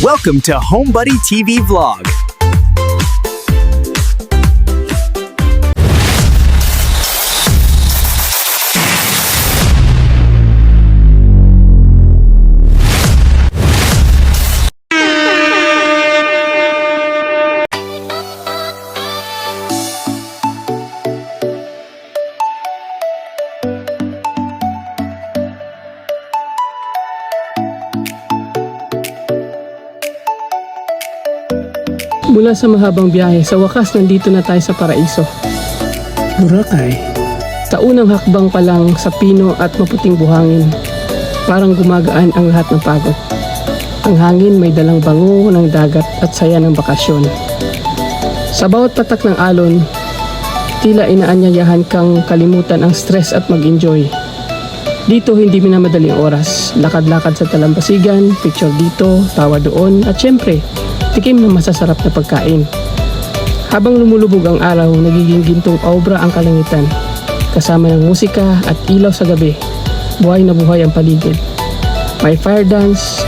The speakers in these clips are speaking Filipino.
Welcome to HomeBuddy TV Vlog. Mula sa mahabang biyahe, sa wakas nandito na tayo sa paraiso. Boracay. Sa unang hakbang pa lang sa pino at maputing buhangin, parang gumagaan ang lahat ng pagod. Ang hangin may dalang bango ng dagat at saya ng bakasyon. Sa bawat patak ng alon, tila inaanyayahan kang kalimutan ang stress at mag-enjoy. Dito hindi minamadaling oras, lakad-lakad sa talambasigan, picture dito, tawa doon, at syempre, tikim ng masasarap na pagkain. Habang lumulubog ang araw, nagiging gintong obra ang kalangitan. Kasama ng musika at ilaw sa gabi, buhay na buhay ang paligid. May fire dance,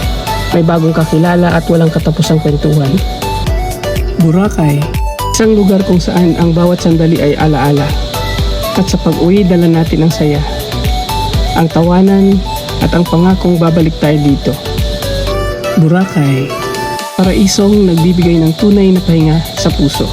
may bagong kakilala at walang katapusang kwentuhan. Boracay. Isang lugar kung saan ang bawat sandali ay alaala. At sa pag-uwi, dala natin ang saya, ang tawanan at ang pangakong babalik tayo dito. Boracay. Paraisong nagbibigay ng tunay na pahinga sa puso.